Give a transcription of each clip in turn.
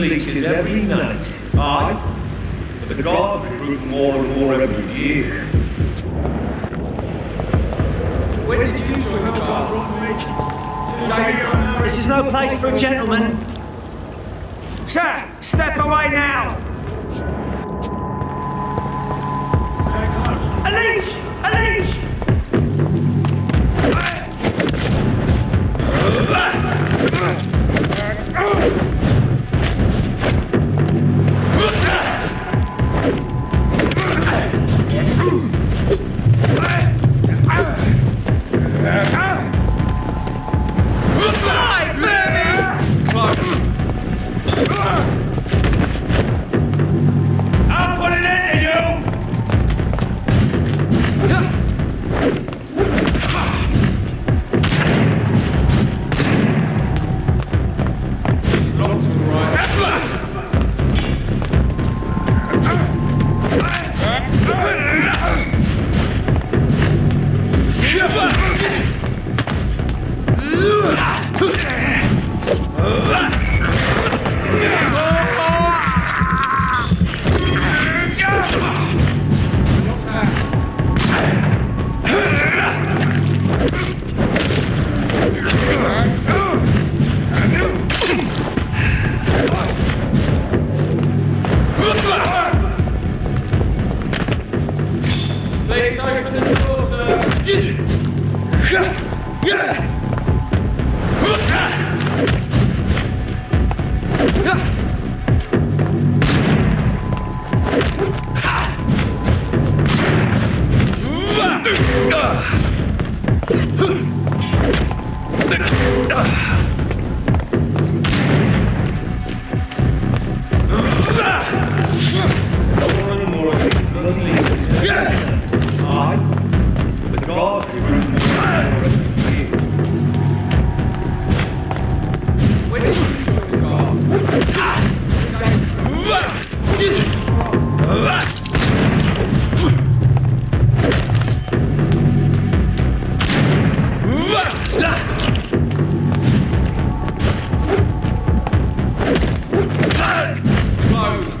leeches every night. Aye, but the guards recruit more and more every year. When did you join the guard? 2 days ago. This is no place for a gentleman. Sir, step away now! A leech! A leech! I'll put it into you! It's locked all right. Please open the door, sir. More and more of these bloody leeches. Aye, but the guards recruit more and more every year. When did you join the guard? It's closed.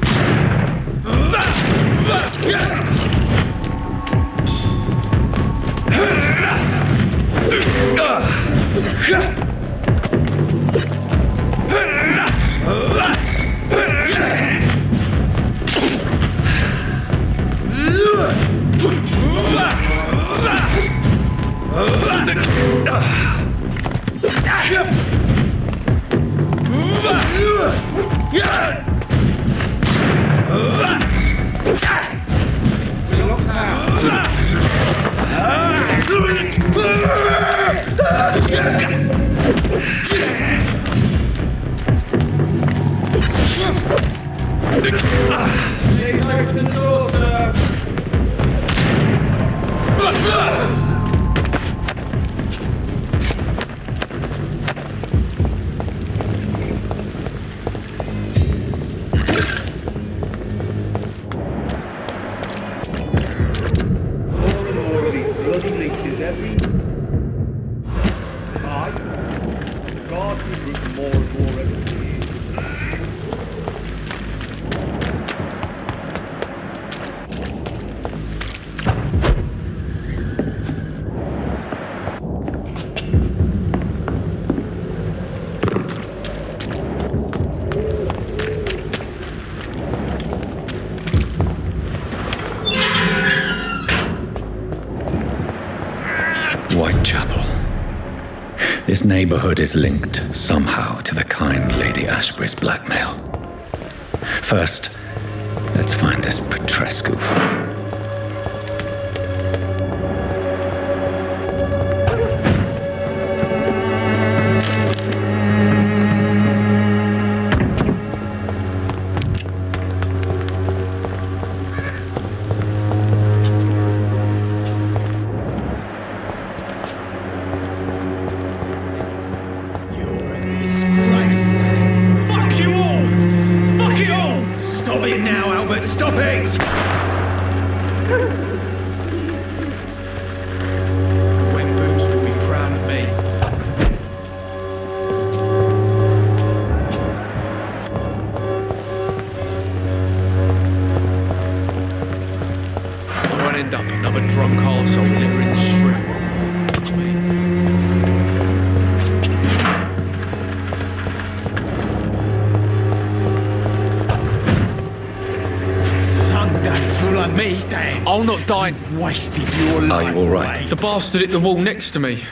We're locked out. Please open the door, sir. More and more of these bloody leeches every... Aye, the guards recruit more and more every year. Whitechapel. This neighborhood is linked somehow to the kind Lady Ashbury's blackmail. First, let's find this Petrescu. Stop it! Wet Boots will be proud of me. end up another drunk arsehole littering the street. Me, Dan. I'll not die. Wasted your life. Are you all right? The bastard hit the wall next to me.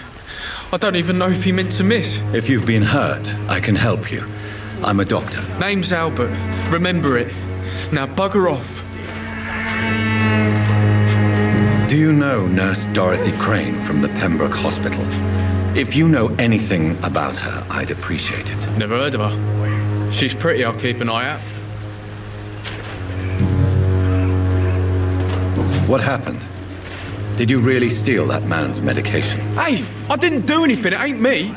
I don't even know if he meant to miss. If you've been hurt, I can help you. I'm a doctor. Name's Albert. Remember it. Now bugger off. Do you know Nurse Dorothy Crane from the Pembroke Hospital? If you know anything about her, I'd appreciate it. Never heard of her. She's pretty, I'll keep an eye out. What happened? Did you really steal that man's medication? Hey, I didn't do anything, it ain't me.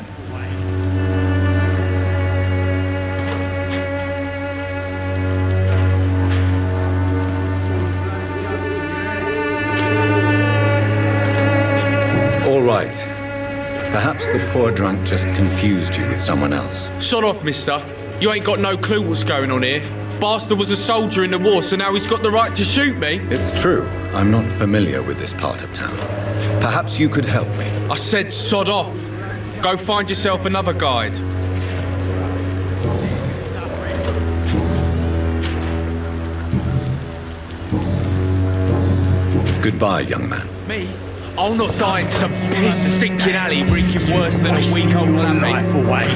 All right. Perhaps the poor drunk just confused you with someone else. Shut off, mister. You ain't got no clue what's going on here. Bastard was a soldier in the war, so now he's got the right to shoot me. It's true. I'm not familiar with this part of town. Perhaps you could help me. I said sod off. Go find yourself another guide. Goodbye, young man. Me? I'll not die in some piss-stinking alley reeking worse than a week-old life away.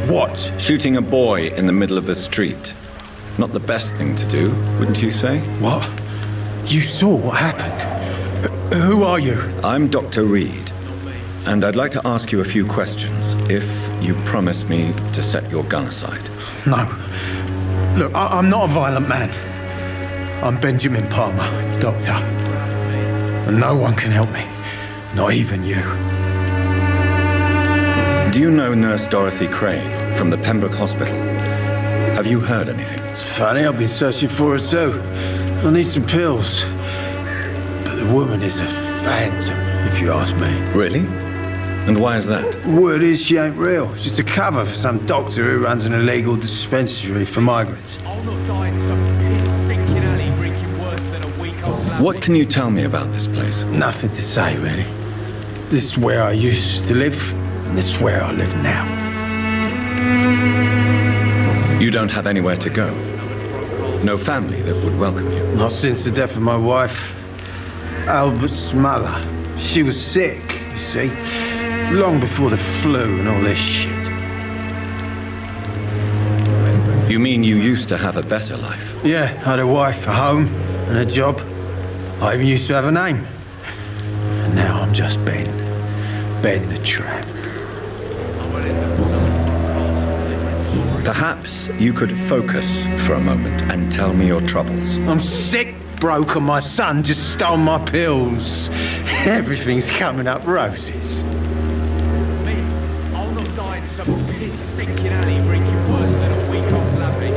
What? Shooting a boy in the middle of the street. Not the best thing to do, wouldn't you say? What? You saw what happened? Who are you? I'm Dr. Reed, and I'd like to ask you a few questions, if you promise me to set your gun aside. No. Look, I'm not a violent man. I'm Benjamin Palmer, doctor. And no one can help me. Not even you. Do you know Nurse Dorothy Crane from the Pembroke Hospital? Have you heard anything? It's funny, I've been searching for her too. I need some pills. But the woman is a phantom, if you ask me. Really? And why is that? Word is she ain't real. She's a cover for some doctor who runs an illegal dispensary for migrants. I'll not die in some piss-stinking alley reeking worse than a week-old What can you tell me about this place? Nothing to say, really. This is where I used to live, and this is where I live now. You don't have anywhere to go? No family that would welcome you? Not since the death of my wife, Albert's mother. She was sick, you see. Long before the flu and all this shit. You mean you used to have a better life? Yeah, I had a wife, a home, and a job. I even used to have a name. And now I'm just Ben. Ben the Tramp. Perhaps you could focus for a moment and tell me your troubles. I'm sick, broke, and my son just stole my pills. Everything's coming up roses. Me? I'll not die in some piss-stinking alley reeking worse than a week-old lappy.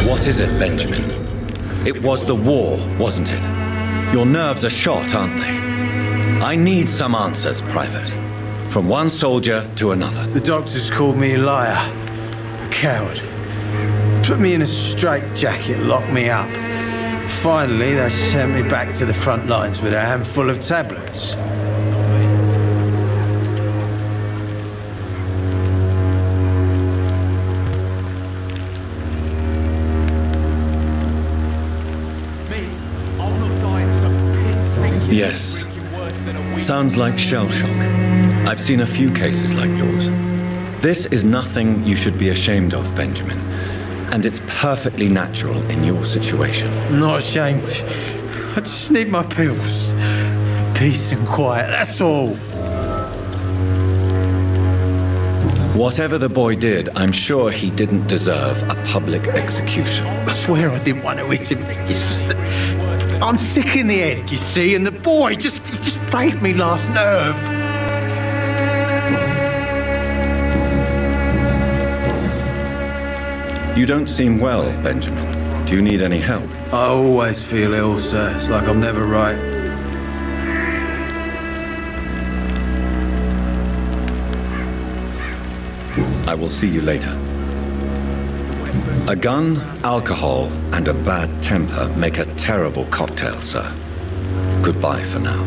What is it, Benjamin? It was the war, wasn't it? Your nerves are shot, aren't they? I need some answers, Private. From one soldier to another. The doctors called me a liar, a coward. Put me in a straitjacket, locked me up. Finally, they sent me back to the front lines with a handful of tablets. Yes. Sounds like shell shock. I've seen a few cases like yours. This is nothing you should be ashamed of, Benjamin. And it's perfectly natural in your situation. I'm not ashamed. I just need my pills. Peace and quiet, that's all. Whatever the boy did, I'm sure he didn't deserve a public execution. I swear I didn't want to hit him. It's just that I'm sick in the head, you see, and the boy he just frayed me last nerve. You don't seem well, Benjamin. Do you need any help? I always feel ill, sir. It's like I'm never right. I will see you later. A gun, alcohol, and a bad temper make a terrible cocktail, sir. Goodbye for now.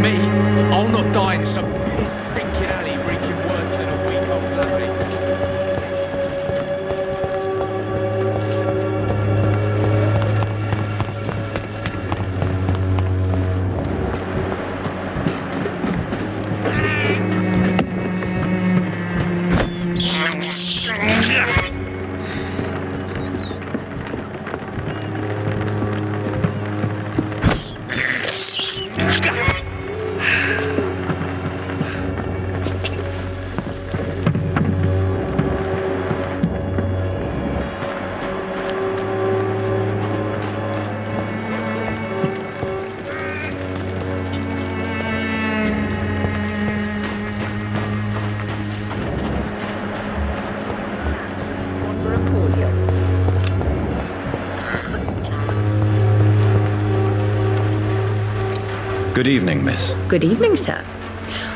Me? I'll not die in some stinking alley reeking worse than a week off nothing. Good evening, miss. Good evening, sir.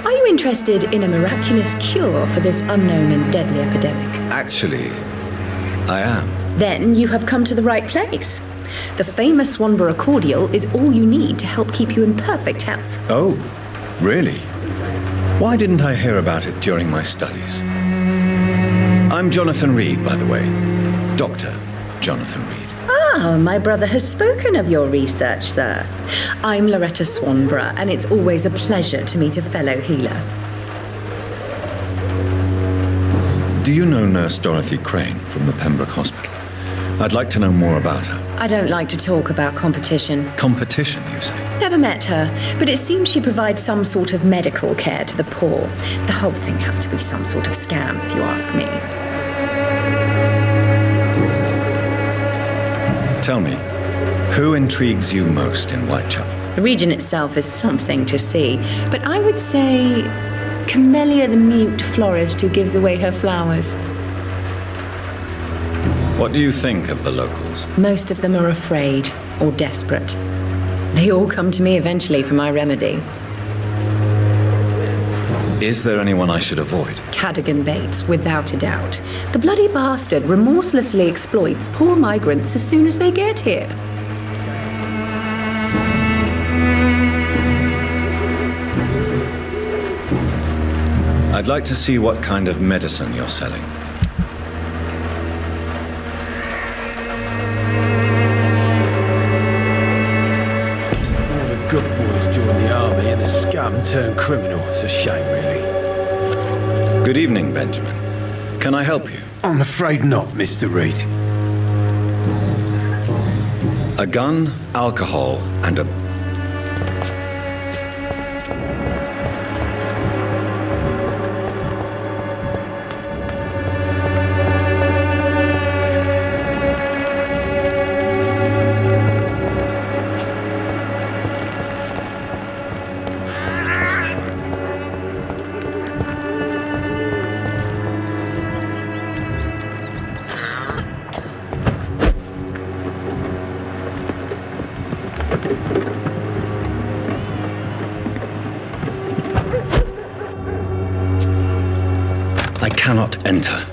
Are you interested in a miraculous cure for this unknown and deadly epidemic? Actually, I am. Then you have come to the right place. The famous Swanborough cordial is all you need to help keep you in perfect health. Oh, really? Why didn't I hear about it during my studies? I'm Jonathan Reed, by the way. Dr. Jonathan Reed. Ah, my brother has spoken of your research, sir. I'm Loretta Swanborough, and it's always a pleasure to meet a fellow healer. Do you know Nurse Dorothy Crane from the Pembroke Hospital? I'd like to know more about her. I don't like to talk about competition. Competition, you say? Never met her, but it seems she provides some sort of medical care to the poor. The whole thing has to be some sort of scam, if you ask me. Tell me, who intrigues you most in Whitechapel? The region itself is something to see, but I would say Camellia the mute florist who gives away her flowers. What do you think of the locals? Most of them are afraid or desperate. They all come to me eventually for my remedy. Is there anyone I should avoid? Cadogan Bates, without a doubt. The bloody bastard remorselessly exploits poor migrants as soon as they get here. I'd like to see what kind of medicine you're selling. All the good boys join the army and the scum turn criminal. It's a shame, really. Good evening, Benjamin. Can I help you? I'm afraid not, Mr. Reed. A gun, alcohol, and a... I cannot enter.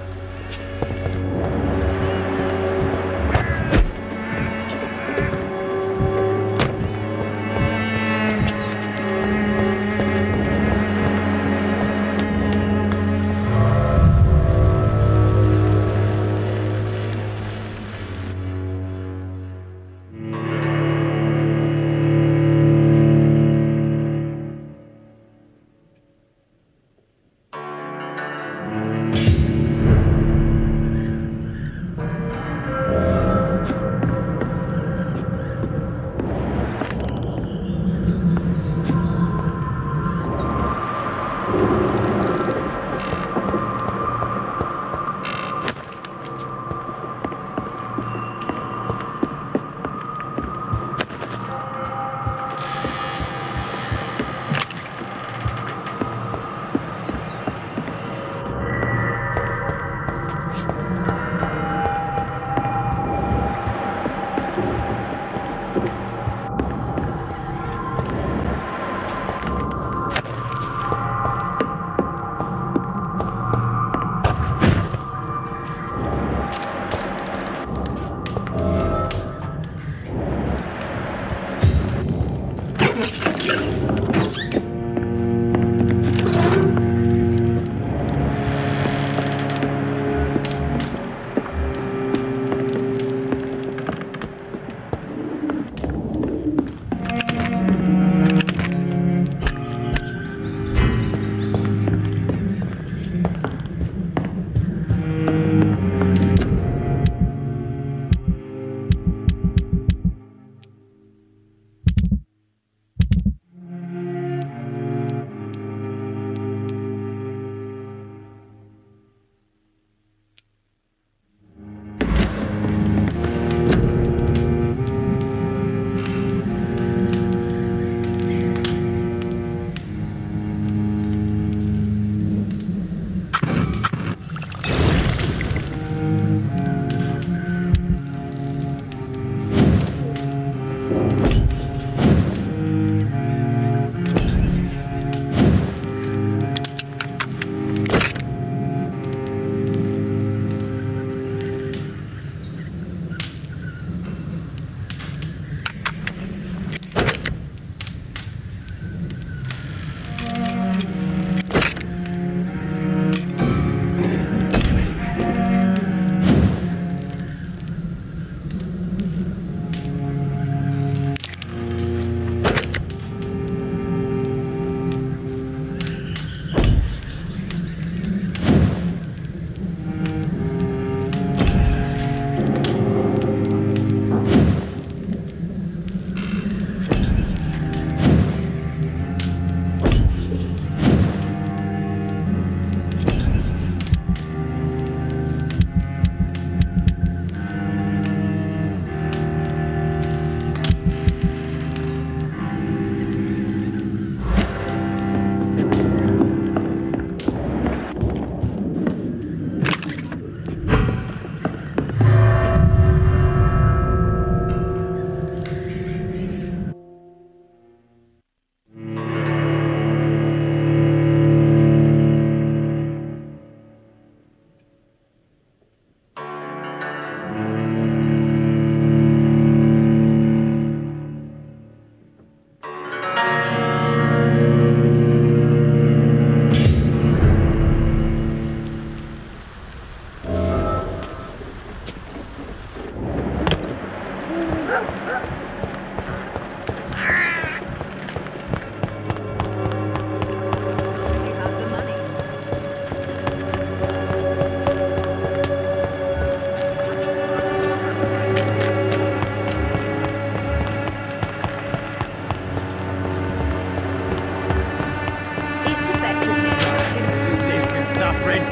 friend.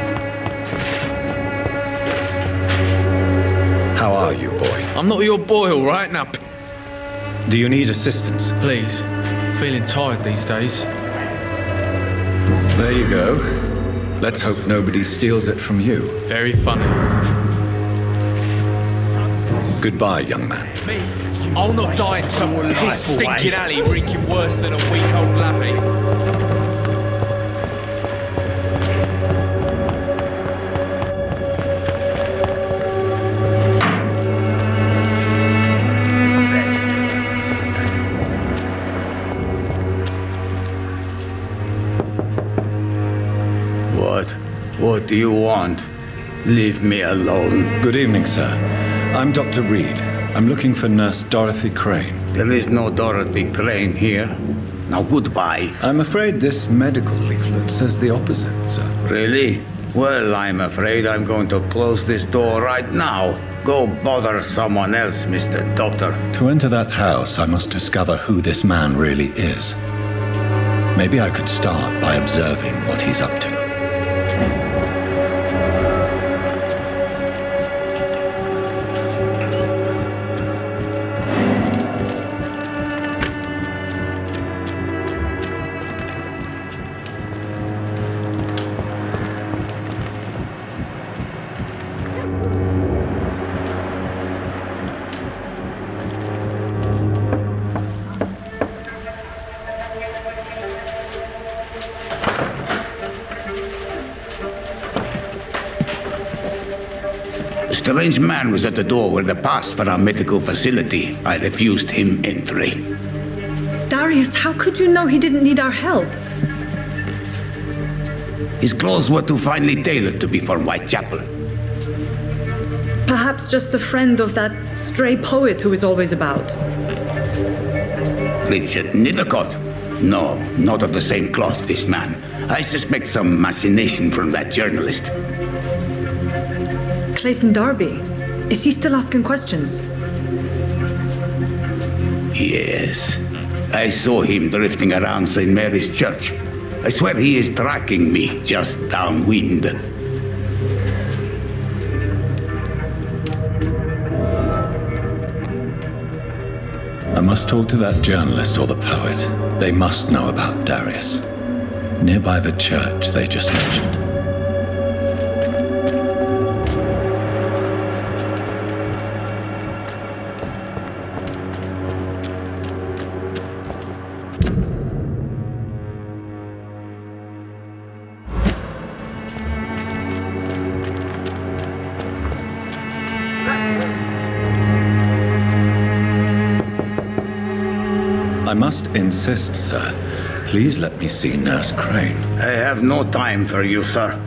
How are you, boy? I'm not your boy, all right? Now, Do you need assistance? please. Feeling tired these days. There you go. Let's hope nobody steals it from you. Very funny. Goodbye, young man. I'll not die in some piss stinking alley reeking worse than a week-old lavvy. What do you want? Leave me alone. Good evening, sir. I'm Dr. Reed. I'm looking for Nurse Dorothy Crane. There is no Dorothy Crane here. Now goodbye. I'm afraid this medical leaflet says the opposite, sir. Really? Well, I'm afraid I'm going to close this door right now. Go bother someone else, Mr. Doctor. To enter that house, I must discover who this man really is. Maybe I could start by observing what he's up to. A strange man was at the door with a pass for our medical facility. I refused him entry. Darius, how could you know he didn't need our help? His clothes were too finely tailored to be for Whitechapel. Perhaps just a friend of that stray poet who is always about. Richard Nethercott? No, not of the same cloth, this man. I suspect some machination from that journalist. Clayton Darby. Is he still asking questions? Yes. I saw him drifting around St. Mary's Church. I swear he is tracking me just downwind. I must talk to that journalist or the poet. They must know about Darius. Nearby the church they just mentioned. I must insist, sir. Please let me see Nurse Crane. I have no time for you, sir.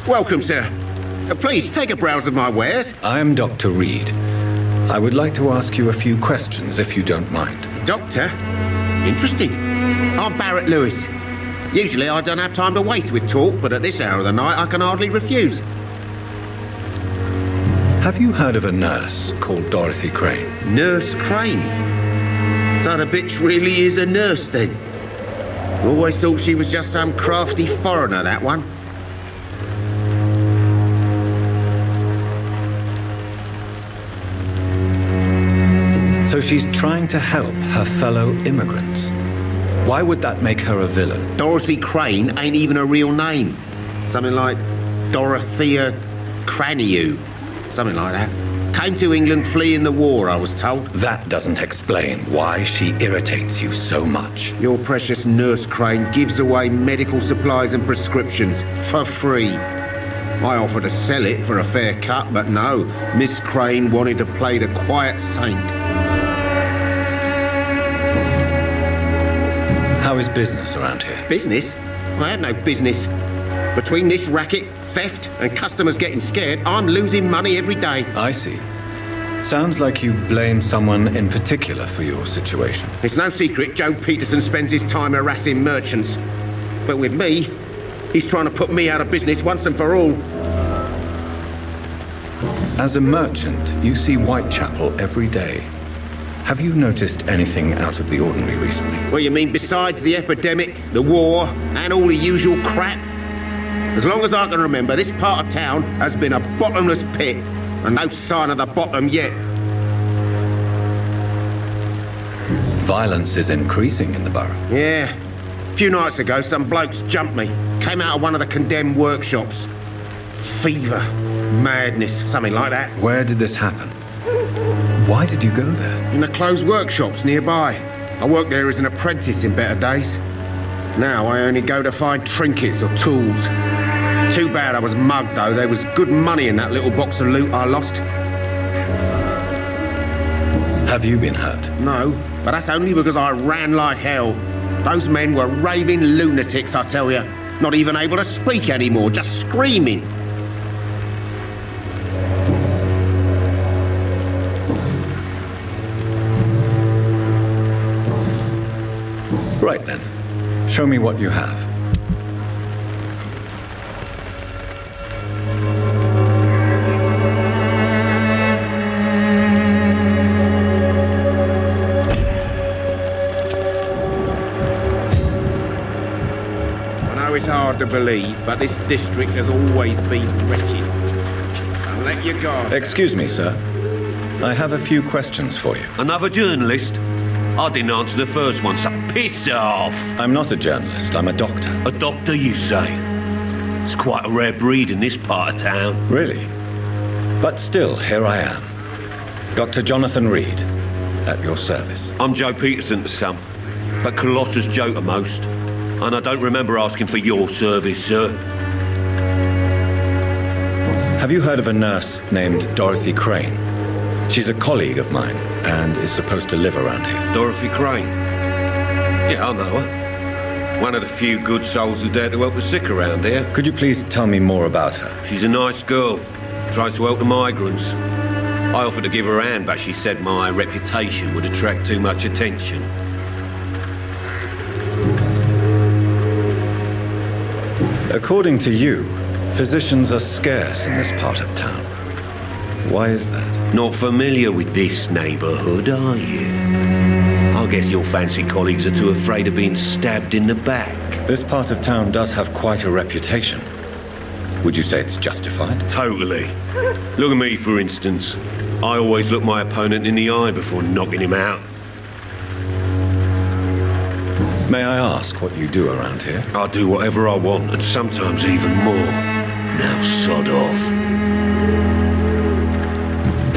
Welcome, sir. Please take a browse of my wares. I'm Dr. Reed. I would like to ask you a few questions, if you don't mind. Doctor? Interesting. I'm Barrett Lewis. Usually I don't have time to waste with talk, but at this hour of the night I can hardly refuse. Have you heard of a nurse called Dorothy Crane? Nurse Crane? So the bitch really is a nurse, then? Always thought she was just some crafty foreigner, that one. So she's trying to help her fellow immigrants. Why would that make her a villain? Dorothy Crane ain't even a real name. Something like Dorothea Craniu. Something like that. Came to England fleeing the war, I was told. That doesn't explain why she irritates you so much. Your precious Nurse Crane gives away medical supplies and prescriptions for free. I offered to sell it for a fair cut, but no. Miss Crane wanted to play the quiet saint. How is business around here? Business? I had no business. Between this racket, theft, and customers getting scared, I'm losing money every day. I see. Sounds like you blame someone in particular for your situation. It's no secret Joe Peterson spends his time harassing merchants. But with me, he's trying to put me out of business once and for all. As a merchant, you see Whitechapel every day. Have you noticed anything out of the ordinary recently? Well, you mean besides the epidemic, the war, and all the usual crap? As long as I can remember, this part of town has been a bottomless pit, and no sign of the bottom yet. Violence is increasing in the borough. Yeah. A few nights ago, some blokes jumped me. Came out of one of the condemned workshops. Fever, madness, something like that. Where did this happen? Why did you go there? In the closed workshops nearby. I worked there as an apprentice in better days. Now I only go to find trinkets or tools. Too bad I was mugged, though. There was good money in that little box of loot I lost. Have you been hurt? No, but that's only because I ran like hell. Those men were raving lunatics, I tell you. Not even able to speak anymore, just screaming. Right then. Show me what you have. It's hard to believe, but this district has always been wretched. Don't let your guard. Excuse me, sir. I have a few questions for you. Another journalist? I didn't answer the first one, so piss off! I'm not a journalist, I'm a doctor. A doctor, you say? It's quite a rare breed in this part of town. Really? But still, here I am. Dr. Jonathan Reed, at your service. I'm Joe Peterson to some, but Colossus Joe to most. And I don't remember asking for your service, sir. Have you heard of a nurse named Dorothy Crane? She's a colleague of mine and is supposed to live around here. Dorothy Crane? Yeah, I know her. One of the few good souls who dare to help the sick around here. Could you please tell me more about her? She's a nice girl. Tries to help the migrants. I offered to give her a hand, but she said my reputation would attract too much attention. According to you, physicians are scarce in this part of town. Why is that? Not familiar with this neighborhood, are you? I guess your fancy colleagues are too afraid of being stabbed in the back. This part of town does have quite a reputation. Would you say it's justified? Totally. Look at me, for instance. I always look my opponent in the eye before knocking him out. May I ask what you do around here? I do whatever I want, and sometimes even more. Now sod off.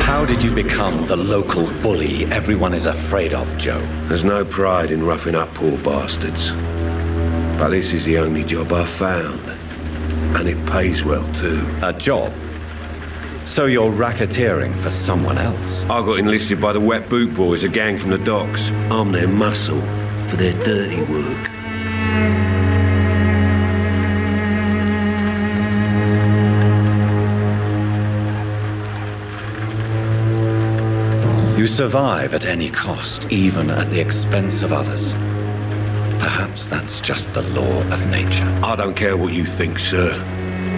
How did you become the local bully everyone is afraid of, Joe? There's no pride in roughing up poor bastards. But this is the only job I've found. And it pays well, too. A job? So you're racketeering for someone else? I got enlisted by the Wet Boot Boys, a gang from the docks. I'm their muscle for their dirty work. You survive at any cost, even at the expense of others. Perhaps that's just the law of nature. I don't care what you think, sir.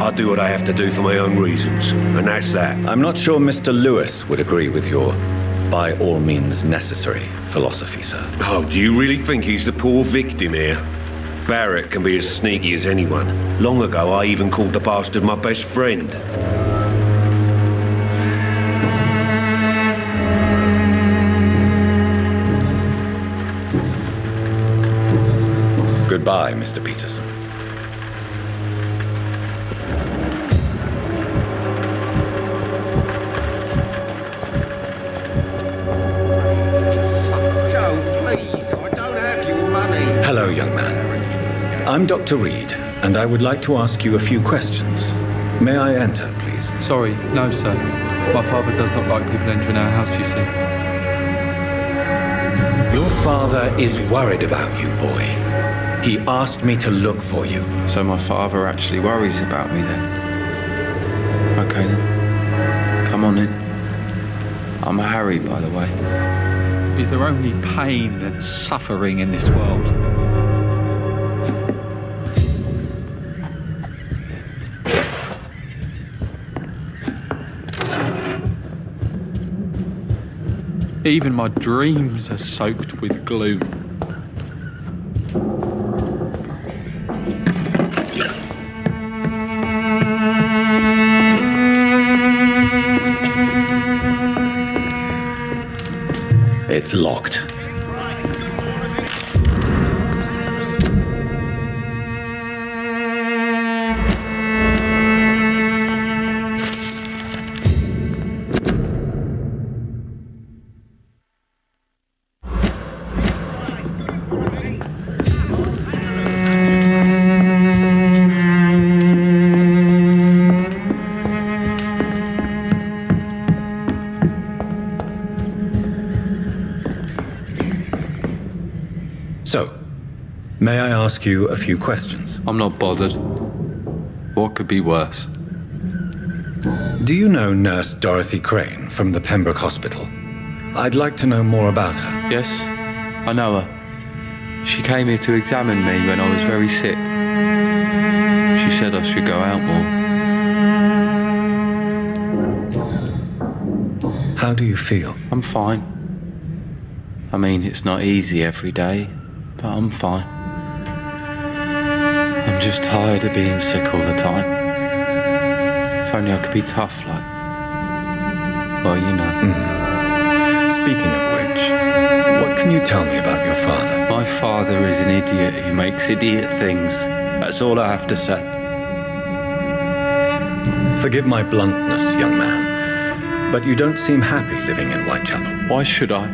I do what I have to do for my own reasons, and that's that. I'm not sure Mr. Lewis would agree with your by all means necessary philosophy, sir. Oh, do you really think he's the poor victim here? Barrett can be as sneaky as anyone. Long ago, I even called the bastard my best friend. Goodbye, Mr. Peterson. Hello, young man. I'm Dr. Reed, and I would like to ask you a few questions. May I enter, please? Sorry, no, sir. My father does not like people entering our house, you see. Your father is worried about you, boy. He asked me to look for you. So my father actually worries about me then? Okay then. Come on in. I'm Harry, by the way. Is there only pain and suffering in this world? Even my dreams are soaked with gloom. It's locked. So, may I ask you a few questions? I'm not bothered. What could be worse? Do you know Nurse Dorothy Crane from the Pembroke Hospital? I'd like to know more about her. Yes, I know her. She came here to examine me when I was very sick. She said I should go out more. How do you feel? I'm fine. I mean, it's not easy every day, but I'm fine. I'm just tired of being sick all the time. If only I could be tough like... well, you know. Speaking of which, what can you tell me about your father? My father is an idiot who makes idiot things. That's all I have to say. Forgive my bluntness, young man, but you don't seem happy living in Whitechapel. Why should I?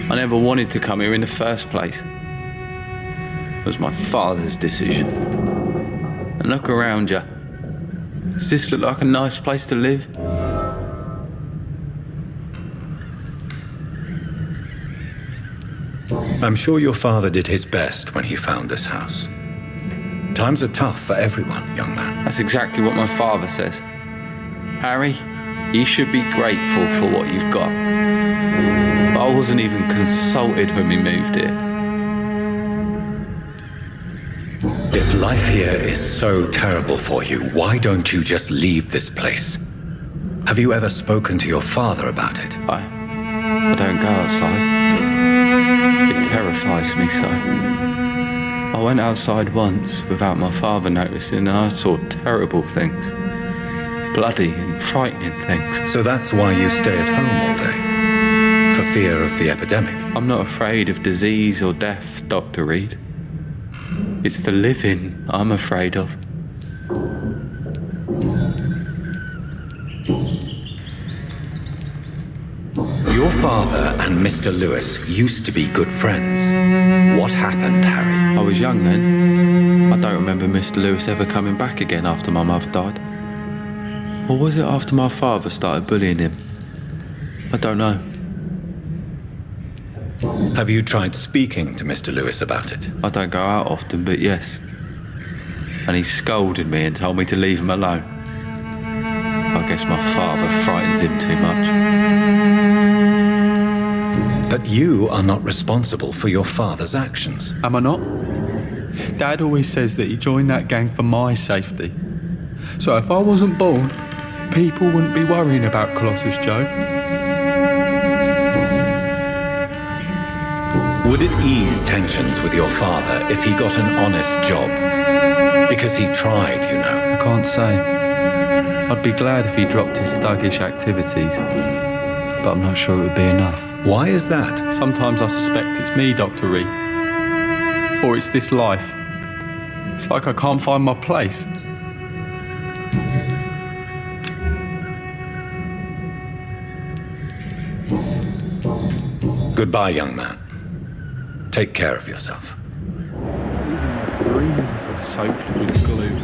I never wanted to come here in the first place. It was my father's decision. And look around you. Does this look like a nice place to live? I'm sure your father did his best when he found this house. Times are tough for everyone, young man. That's exactly what my father says. Harry, you should be grateful for what you've got. But I wasn't even consulted when we moved here. If life here is so terrible for you, why don't you just leave this place? Have you ever spoken to your father about it? I don't go outside. It terrifies me so. I went outside once without my father noticing and I saw terrible things. Bloody and frightening things. So that's why you stay at home all day? For fear of the epidemic? I'm not afraid of disease or death, Dr. Reed. It's the living I'm afraid of. Your father and Mr. Lewis used to be good friends. What happened, Harry? I was young then. I don't remember Mr. Lewis ever coming back again after my mother died. Or was it after my father started bullying him? I don't know. Have you tried speaking to Mr. Lewis about it? I don't go out often, but yes. And he scolded me and told me to leave him alone. I guess my father frightens him too much. But you are not responsible for your father's actions. Am I not? Dad always says that he joined that gang for my safety. So if I wasn't born, people wouldn't be worrying about Colossus Joe. Would it ease tensions with your father if he got an honest job? Because he tried, you know. I can't say. I'd be glad if he dropped his thuggish activities, but I'm not sure it would be enough. Why is that? Sometimes I suspect it's me, Dr. Reed. Or it's this life. It's like I can't find my place. Goodbye, young man. Take care of yourself. Dreams are soaked with glue.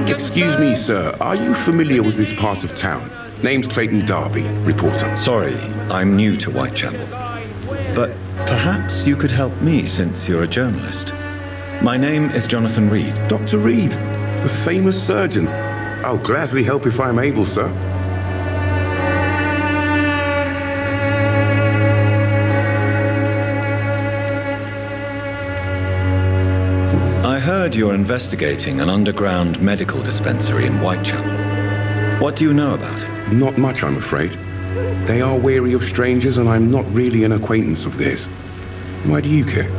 Excuse me, sir. Sir, are you familiar with this part of town? Name's Clayton Darby, reporter. Sorry, I'm new to Whitechapel. But perhaps you could help me since you're a journalist. My name is Jonathan Reed. Dr. Reed, the famous surgeon. I'll gladly help if I'm able, sir. I heard you're investigating an underground medical dispensary in Whitechapel. What do you know about it? Not much, I'm afraid. They are wary of strangers, and I'm not really an acquaintance of theirs. Why do you care?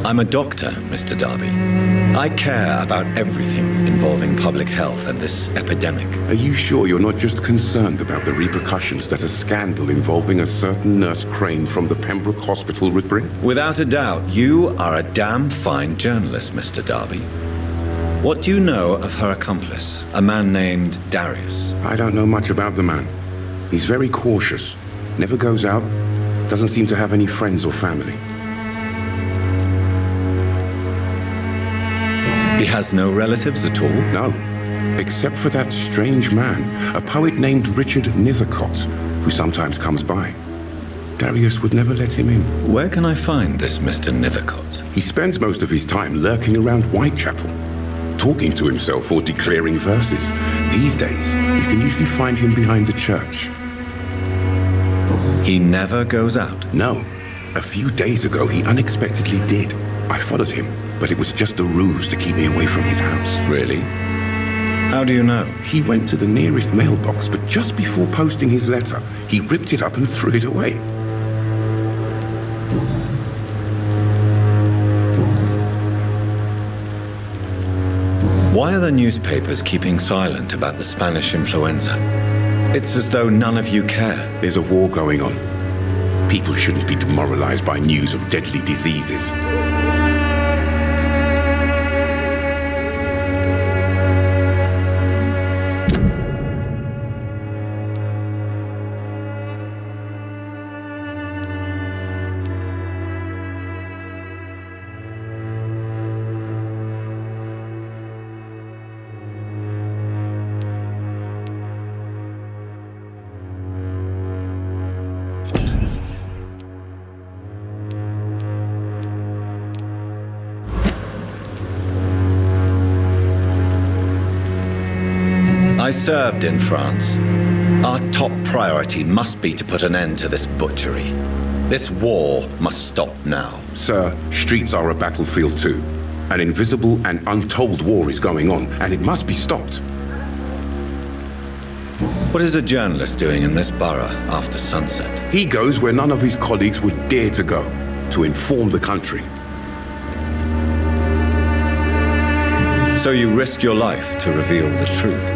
I'm a doctor, Mr. Darby. I care about everything involving public health and this epidemic. Are you sure you're not just concerned about the repercussions that a scandal involving a certain Nurse Crane from the Pembroke Hospital would bring? Without a doubt, you are a damn fine journalist, Mr. Darby. What do you know of her accomplice, a man named Darius? I don't know much about the man. He's very cautious, never goes out, doesn't seem to have any friends or family. He has no relatives at all? No, except for that strange man, a poet named Richard Nethercott, who sometimes comes by. Darius would never let him in. Where can I find this Mr. Nethercott? He spends most of his time lurking around Whitechapel, talking to himself or declaring verses. These days, you can usually find him behind the church. He never goes out? No. A few days ago, he unexpectedly did. I followed him, but it was just a ruse to keep me away from his house. Really? How do you know? He went to the nearest mailbox, but just before posting his letter, he ripped it up and threw it away. Why are the newspapers keeping silent about the Spanish influenza? It's as though none of you care. There's a war going on. People shouldn't be demoralized by news of deadly diseases. I served in France. Our top priority must be to put an end to this butchery. This war must stop now. Sir, streets are a battlefield too. An invisible and untold war is going on, and it must be stopped. What is a journalist doing in this borough after sunset? He goes where none of his colleagues would dare to go, to inform the country. So you risk your life to reveal the truth.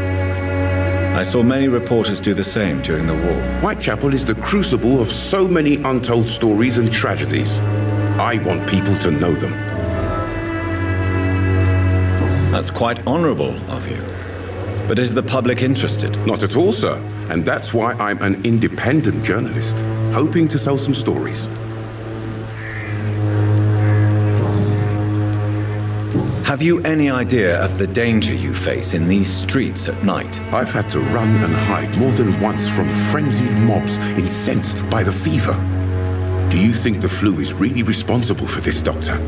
I saw many reporters do the same during the war. Whitechapel is the crucible of so many untold stories and tragedies. I want people to know them. That's quite honorable of you. But is the public interested? Not at all, sir. And that's why I'm an independent journalist, hoping to sell some stories. Have you any idea of the danger you face in these streets at night? I've had to run and hide more than once from frenzied mobs incensed by the fever. Do you think the flu is really responsible for this, Doctor?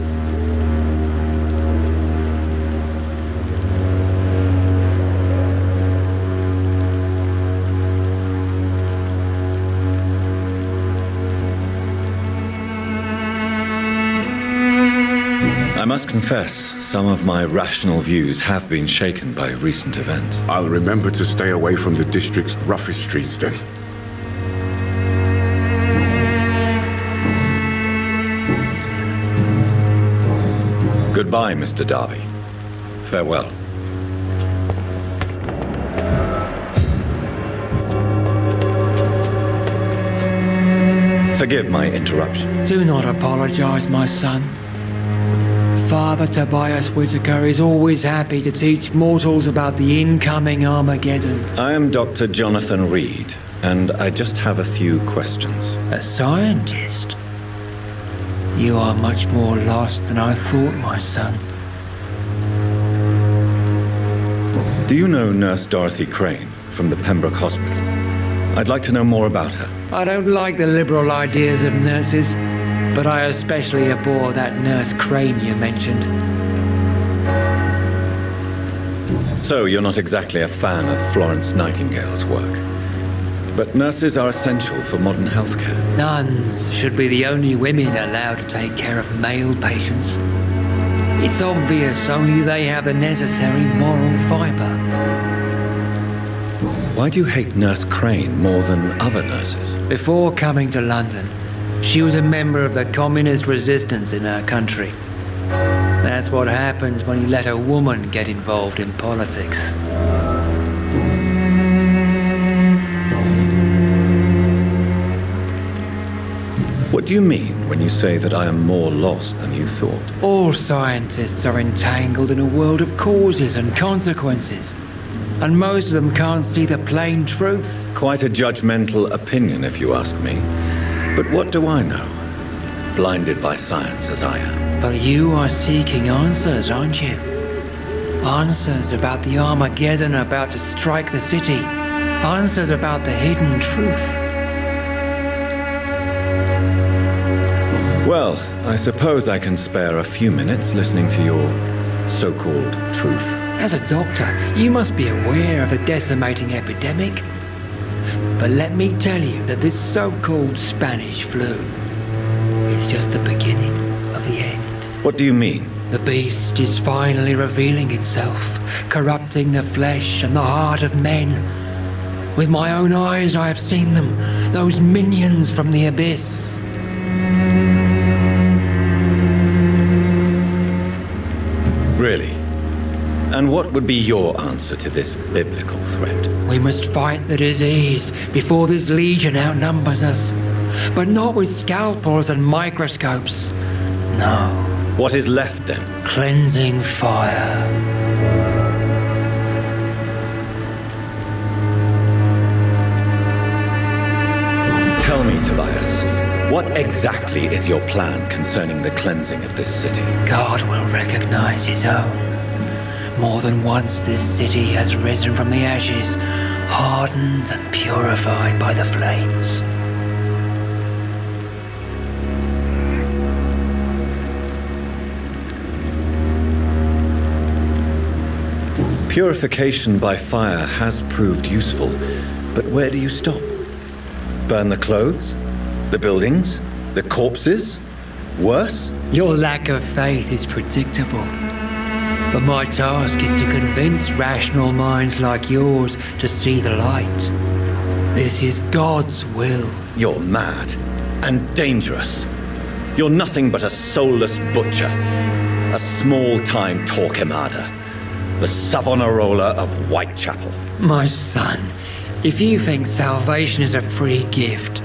I must confess, some of my rational views have been shaken by recent events. I'll remember to stay away from the district's roughest streets then. Goodbye, Mr. Darby. Farewell. Forgive my interruption. Do not apologize, my son. Father Tobias Whitaker is always happy to teach mortals about the incoming Armageddon. I am Dr. Jonathan Reed, and I just have a few questions. A scientist? You are much more lost than I thought, my son. Do you know Nurse Dorothy Crane from the Pembroke Hospital? I'd like to know more about her. I don't like the liberal ideas of nurses, but I especially abhor that Nurse Crane you mentioned. So you're not exactly a fan of Florence Nightingale's work. But nurses are essential for modern healthcare. Nuns should be the only women allowed to take care of male patients. It's obvious only they have the necessary moral fibre. Why do you hate Nurse Crane more than other nurses? Before coming to London, she was a member of the communist resistance in our country. That's what happens when you let a woman get involved in politics. What do you mean when you say that I am more lost than you thought? All scientists are entangled in a world of causes and consequences, and most of them can't see the plain truth. Quite a judgmental opinion, if you ask me. But what do I know? Blinded by science as I am. But you are seeking answers, aren't you? Answers about the Armageddon about to strike the city. Answers about the hidden truth. Well, I suppose I can spare a few minutes listening to your so-called truth. As a doctor, you must be aware of the decimating epidemic. But let me tell you that this so-called Spanish flu is just the beginning of the end. What do you mean? The beast is finally revealing itself, corrupting the flesh and the heart of men. With my own eyes I have seen them, those minions from the abyss. Really? And what would be your answer to this biblical threat? We must fight the disease before this legion outnumbers us. But not with scalpels and microscopes. No. What is left then? Cleansing fire. Tell me, Tobias, what exactly is your plan concerning the cleansing of this city? God will recognize his own. More than once this city has risen from the ashes, hardened and purified by the flames. Purification by fire has proved useful, but where do you stop? Burn the clothes? The buildings? The corpses? Worse? Your lack of faith is predictable. But my task is to convince rational minds like yours to see the light. This is God's will. You're mad and dangerous. You're nothing but a soulless butcher, a small-time Torquemada, the Savonarola of Whitechapel. My son, if you think salvation is a free gift,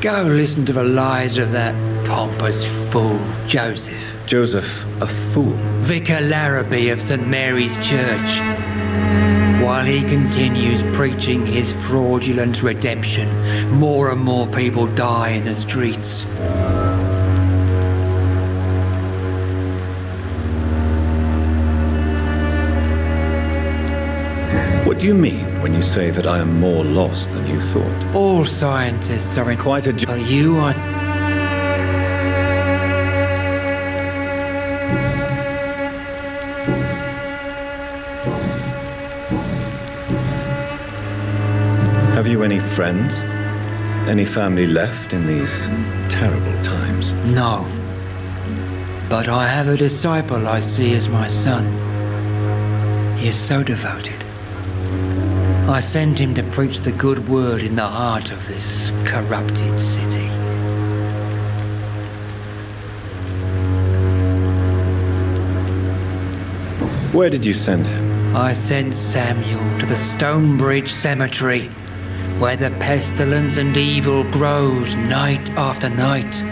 go listen to the lies of that pompous fool, Joseph. Joseph, a fool? Vicar Larrabee of St. Mary's Church. While he continues preaching his fraudulent redemption, more and more people die in the streets. What do you mean when you say that I am more lost than you thought? All scientists are in quite a but you are... Have you any friends? Any family left in these terrible times? No. But I have a disciple I see as my son. He is so devoted. I sent him to preach the good word in the heart of this corrupted city. Where did you send him? I sent Samuel to the Stonebridge Cemetery, where the pestilence and evil grows night after night.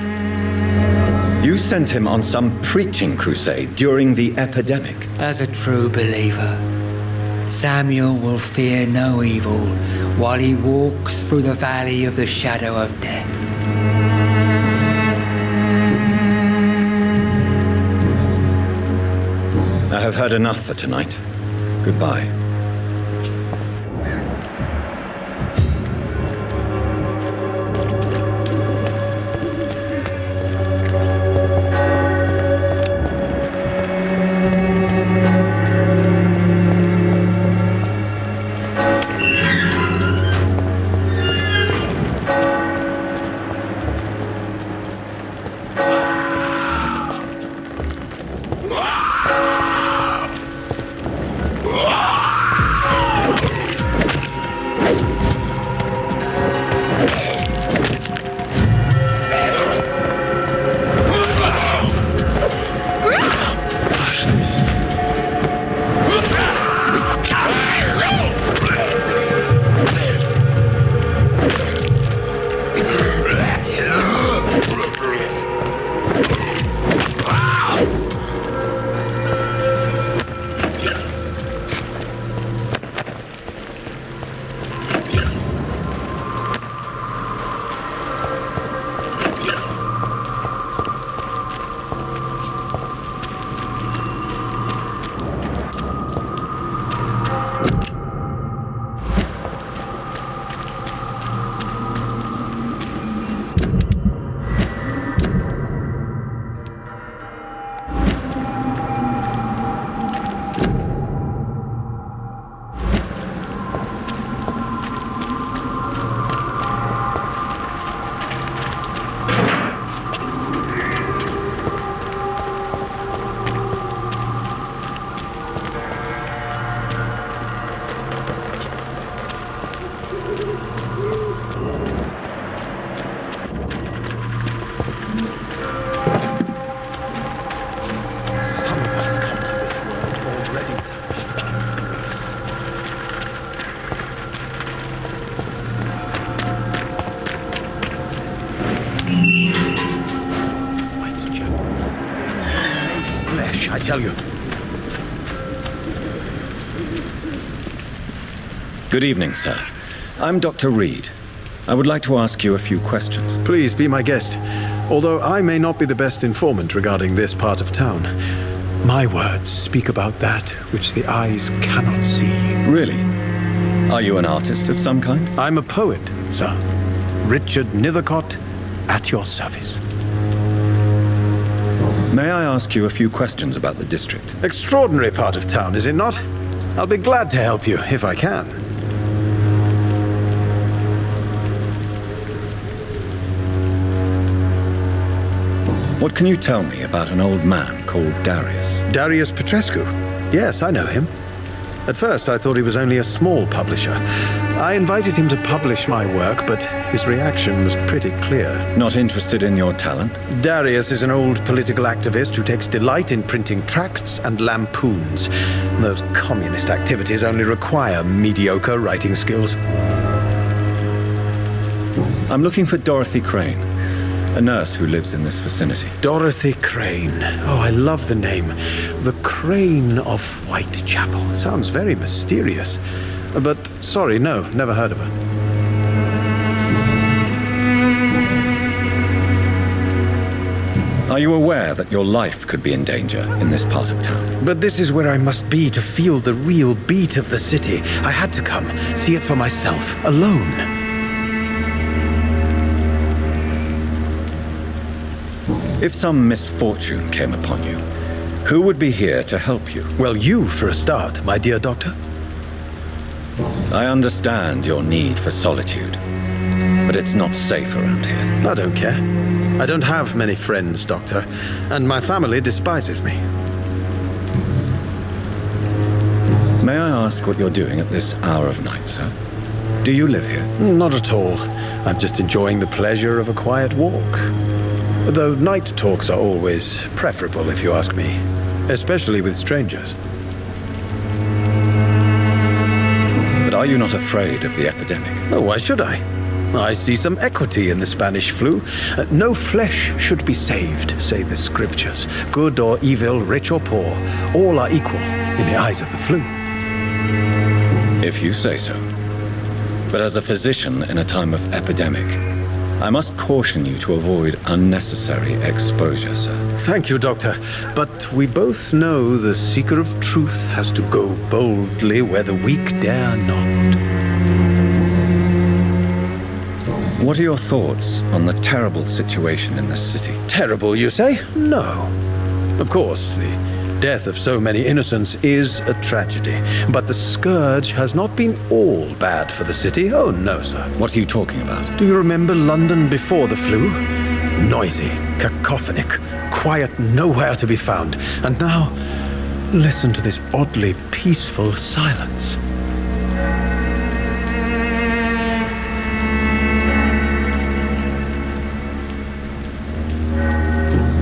You sent him on some preaching crusade during the epidemic? As a true believer. Samuel will fear no evil while he walks through the valley of the shadow of death. I have heard enough for tonight. Goodbye. I tell you. Good evening, sir. I'm Dr. Reed. I would like to ask you a few questions. Please be my guest. Although I may not be the best informant regarding this part of town, my words speak about that which the eyes cannot see. Really? Are you an artist of some kind? I'm a poet, sir. Richard Nethercott, at your service. May I ask you a few questions about the district? Extraordinary part of town, is it not? I'll be glad to help you, if I can. What can you tell me about an old man called Darius? Darius Petrescu? Yes, I know him. At first, I thought he was only a small publisher. I invited him to publish my work, but his reaction was pretty clear. Not interested in your talent? Darius is an old political activist who takes delight in printing tracts and lampoons. Those communist activities only require mediocre writing skills. I'm looking for Dorothy Crane, a nurse who lives in this vicinity. Dorothy Crane. Oh, I love the name. The Crane of Whitechapel. Sounds very mysterious. But, sorry, no, never heard of her. Are you aware that your life could be in danger in this part of town? But this is where I must be to feel the real beat of the city. I had to come, see it for myself, alone. If some misfortune came upon you, who would be here to help you? Well, you, for a start, my dear doctor. I understand your need for solitude, but it's not safe around here. I don't care. I don't have many friends, Doctor, and my family despises me. May I ask what you're doing at this hour of night, sir? Do you live here? Not at all. I'm just enjoying the pleasure of a quiet walk. Though night talks are always preferable, if you ask me, especially with strangers. But are you not afraid of the epidemic? Oh, why should I? I see some equity in the Spanish flu. No flesh should be saved, say the scriptures. Good or evil, rich or poor, all are equal in the eyes of the flu. If you say so. But as a physician in a time of epidemic, I must caution you to avoid unnecessary exposure, sir. Thank you, Doctor. But we both know the seeker of truth has to go boldly where the weak dare not. What are your thoughts on the terrible situation in this city? Terrible, you say? No. Of course, the death of so many innocents is a tragedy. But the scourge has not been all bad for the city. Oh, no, sir. What are you talking about? Do you remember London before the flu? Noisy, cacophonic, quiet nowhere to be found. And now, listen to this oddly peaceful silence.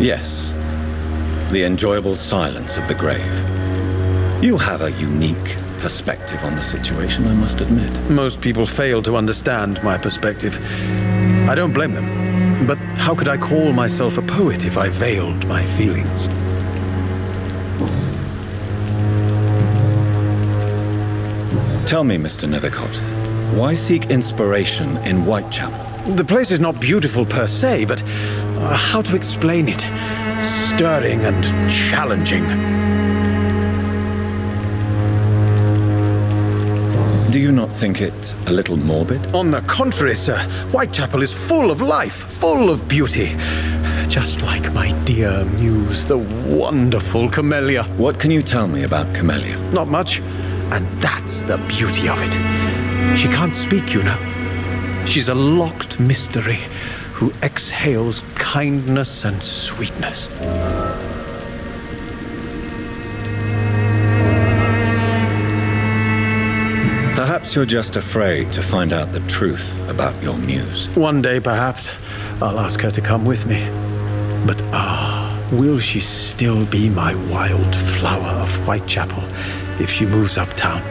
Yes. The enjoyable silence of the grave. You have a unique perspective on the situation, I must admit. Most people fail to understand my perspective. I don't blame them. But how could I call myself a poet if I veiled my feelings? Tell me, Mr. Nethercott, why seek inspiration in Whitechapel? The place is not beautiful per se, but how to explain it? Stirring and challenging. Do you not think it a little morbid? On the contrary, sir. Whitechapel is full of life, full of beauty. Just like my dear muse, the wonderful Camellia. What can you tell me about Camellia? Not much, and that's the beauty of it. She can't speak, you know. She's a locked mystery who exhales kindness and sweetness. Perhaps you're just afraid to find out the truth about your muse. One day, perhaps, I'll ask her to come with me. But will she still be my wild flower of Whitechapel if she moves uptown?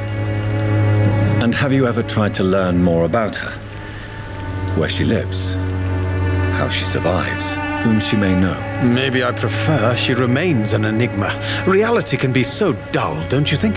And have you ever tried to learn more about her? Where she lives? How she survives? Whom she may know? Maybe I prefer she remains an enigma. Reality can be so dull, don't you think?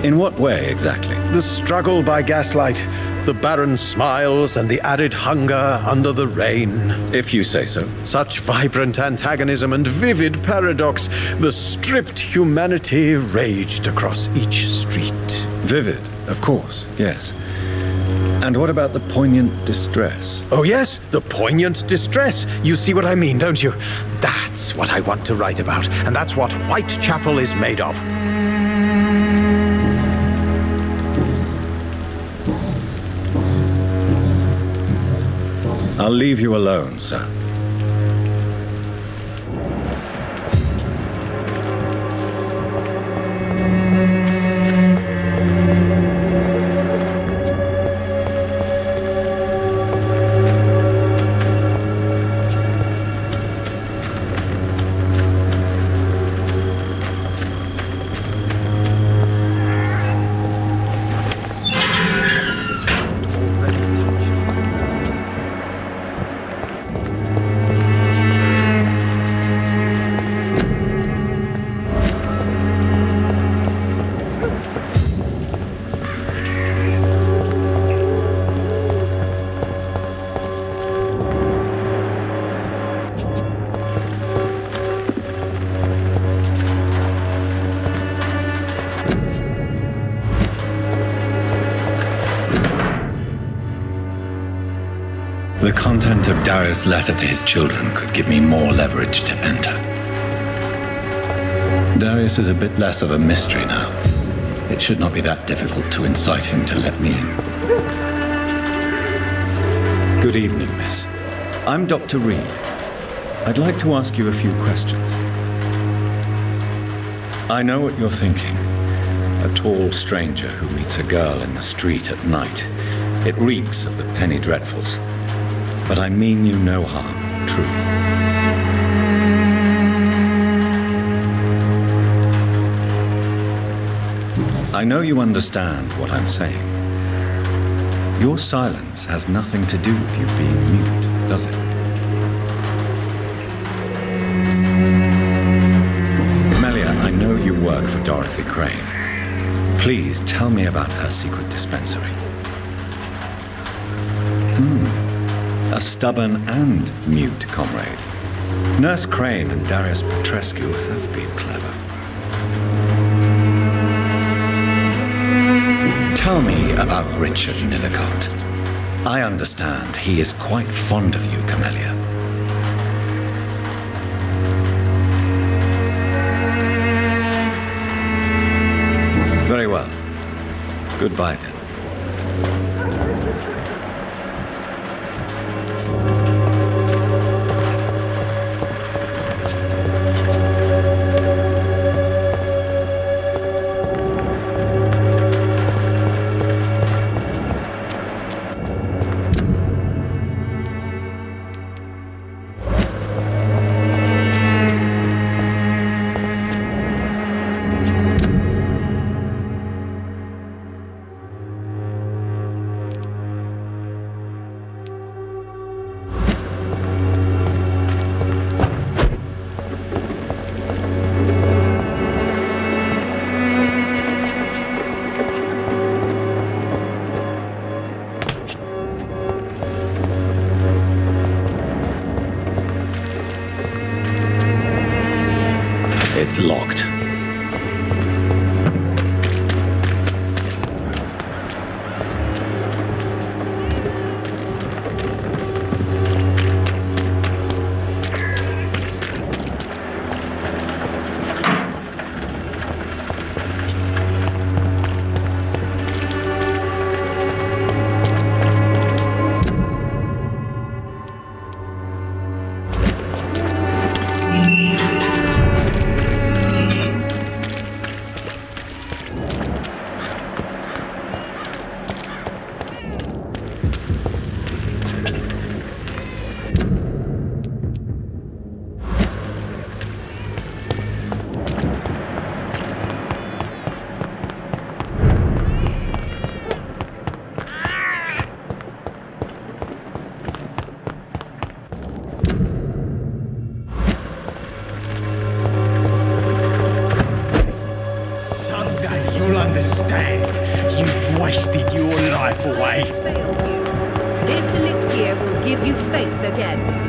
In what way, exactly? The struggle by gaslight, the barren smiles and the added hunger under the rain. If you say so. Such vibrant antagonism and vivid paradox. The stripped humanity raged across each street. Vivid, of course, yes. And what about the poignant distress? Oh yes, the poignant distress. You see what I mean, don't you? That's what I want to write about, and that's what Whitechapel is made of. I'll leave you alone, sir. The content of Darius' letter to his children could give me more leverage to enter. Darius is a bit less of a mystery now. It should not be that difficult to incite him to let me in. Good evening, miss. I'm Dr. Reed. I'd like to ask you a few questions. I know what you're thinking. A tall stranger who meets a girl in the street at night. It reeks of the penny dreadfuls. But I mean you no harm, truly. I know you understand what I'm saying. Your silence has nothing to do with you being mute, does it? Melia, I know you work for Dorothy Crane. Please tell me about her secret dispensary. A stubborn and mute comrade. Nurse Crane and Darius Petrescu have been clever. Tell me about Richard Nithercott. I understand he is quite fond of you, Camellia. Very well. Goodbye then. It's locked. This elixir will give you faith again.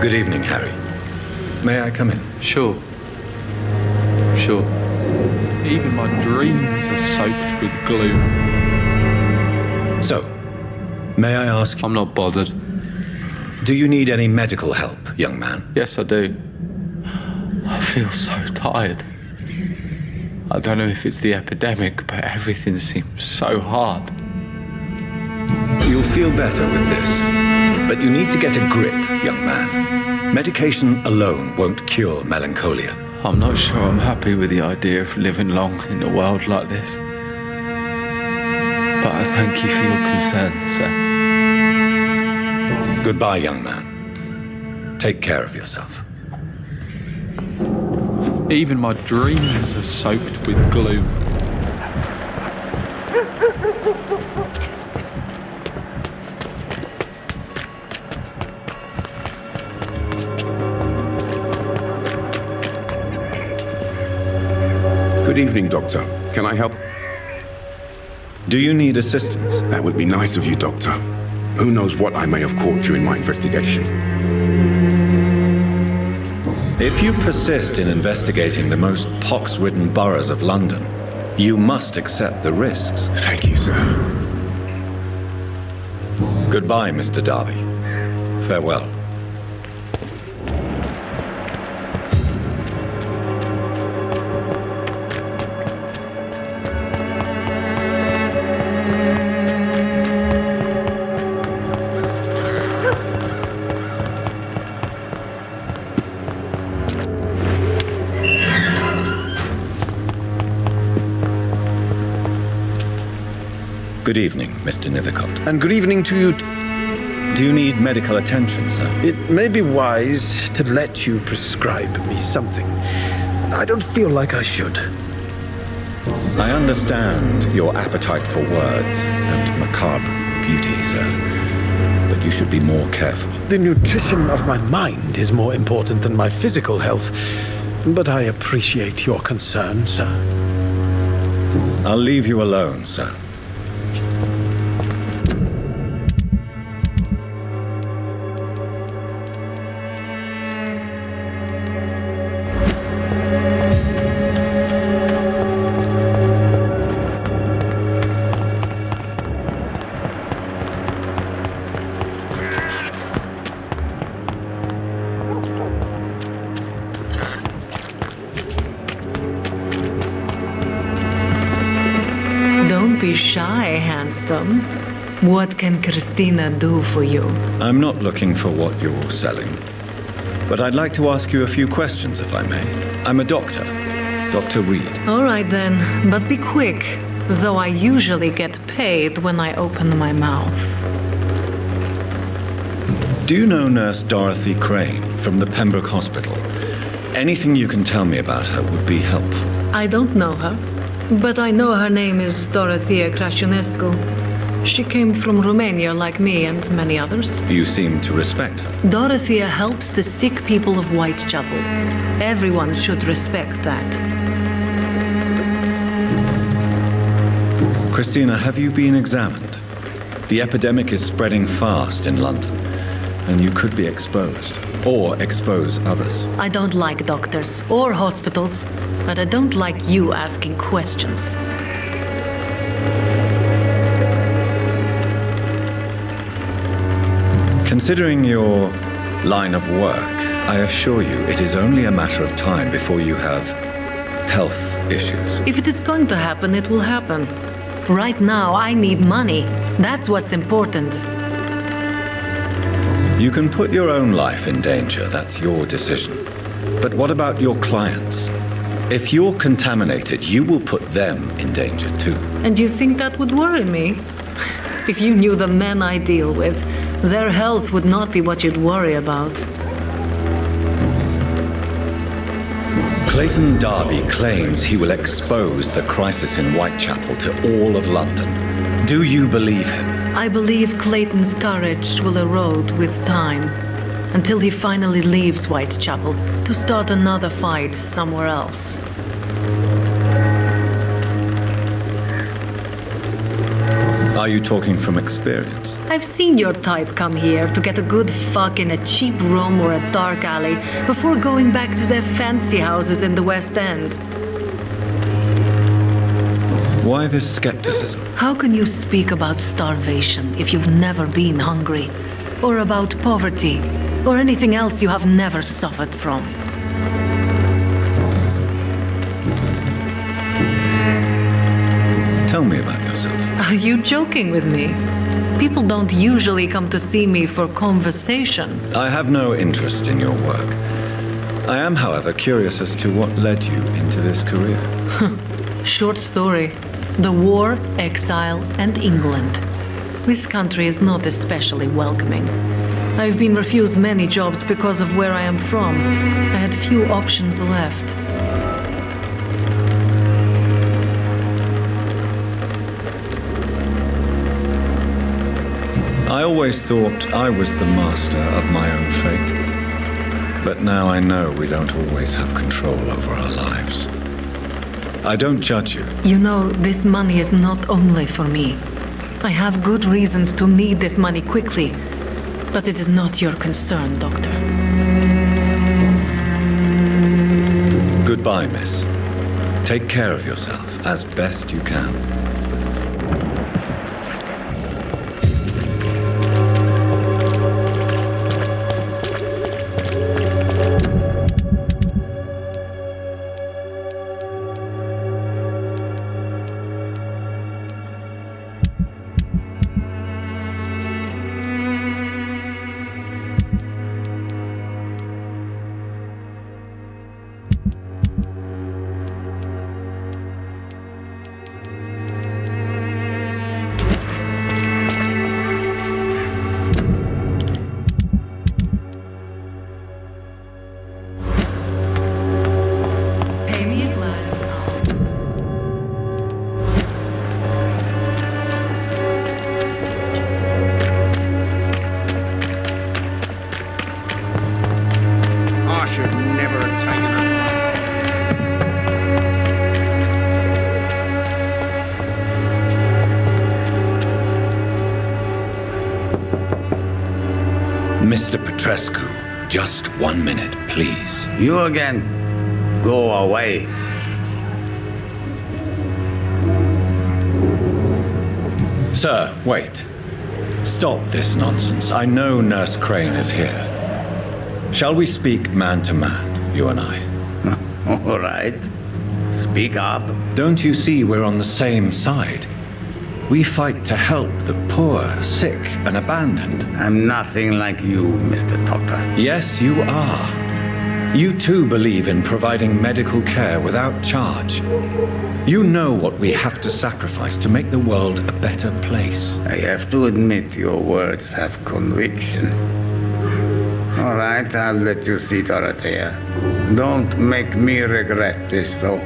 Good evening, Harry. May I come in? Sure. Sure. Even my dreams are soaked with gloom. So, may I ask... I'm not bothered. Do you need any medical help, young man? Yes, I do. I feel so tired. I don't know if it's the epidemic, but everything seems so hard. You'll feel better with this. But you need to get a grip, young man. Medication alone won't cure melancholia. I'm not sure I'm happy with the idea of living long in a world like this. But I thank you for your concern, sir. Goodbye, young man. Take care of yourself. Even my dreams are soaked with gloom. Good evening, Doctor. Can I help? Do you need assistance? That would be nice of you, Doctor. Who knows what I may have caught during my investigation. If you persist in investigating the most pox-ridden boroughs of London, you must accept the risks. Thank you, sir. Goodbye, Mr. Darby. Farewell. Good evening, Mr. Nethercott. And good evening to you. Do you need medical attention, sir? It may be wise to let you prescribe me something. I don't feel like I should. I understand your appetite for words and macabre beauty, sir. But you should be more careful. The nutrition of my mind is more important than my physical health. But I appreciate your concern, sir. I'll leave you alone, sir. Be shy, handsome. What can Christina do for you? I'm not looking for what you're selling. But I'd like to ask you a few questions, if I may. I'm a doctor. Dr. Reed. All right then, but be quick. Though I usually get paid when I open my mouth. Do you know Nurse Dorothy Crane from the Pembroke Hospital? Anything you can tell me about her would be helpful. I don't know her. But I know her name is Dorothea Crăciunescu. She came from Romania like me and many others. You seem to respect her. Dorothea helps the sick people of Whitechapel. Everyone should respect that. Christina, have you been examined? The epidemic is spreading fast in London, and you could be exposed, or expose others. I don't like doctors or hospitals. But I don't like you asking questions. Considering your line of work, I assure you it is only a matter of time before you have health issues. If it is going to happen, it will happen. Right now, I need money. That's what's important. You can put your own life in danger. That's your decision. But what about your clients? If you're contaminated, you will put them in danger too. And you think that would worry me? If you knew the men I deal with, their health would not be what you'd worry about. Clayton Darby claims he will expose the crisis in Whitechapel to all of London. Do you believe him? I believe Clayton's courage will erode with time. Until he finally leaves Whitechapel to start another fight somewhere else. Are you talking from experience? I've seen your type come here to get a good fuck in a cheap room or a dark alley before going back to their fancy houses in the West End. Why this skepticism? How can you speak about starvation if you've never been hungry? Or about poverty? Or anything else you have never suffered from? Tell me about yourself. Are you joking with me? People don't usually come to see me for conversation. I have no interest in your work. I am, however, curious as to what led you into this career. Short story. The war, exile, and England. This country is not especially welcoming. I've been refused many jobs because of where I am from. I had few options left. I always thought I was the master of my own fate. But now I know we don't always have control over our lives. I don't judge you. You know, this money is not only for me. I have good reasons to need this money quickly, but it is not your concern, Doctor. Goodbye, miss. Take care of yourself as best you can. Mr. Petrescu, just 1 minute, please. You again. Go away. Sir, wait. Stop this nonsense. I know Nurse Crane is here. Shall we speak man to man, you and I? All right. Speak up. Don't you see we're on the same side? We fight to help the poor, sick, and abandoned. I'm nothing like you, Mr. Doctor. Yes, you are. You too believe in providing medical care without charge. You know what we have to sacrifice to make the world a better place. I have to admit your words have conviction. All right, I'll let you see, Dorothea. Don't make me regret this, though.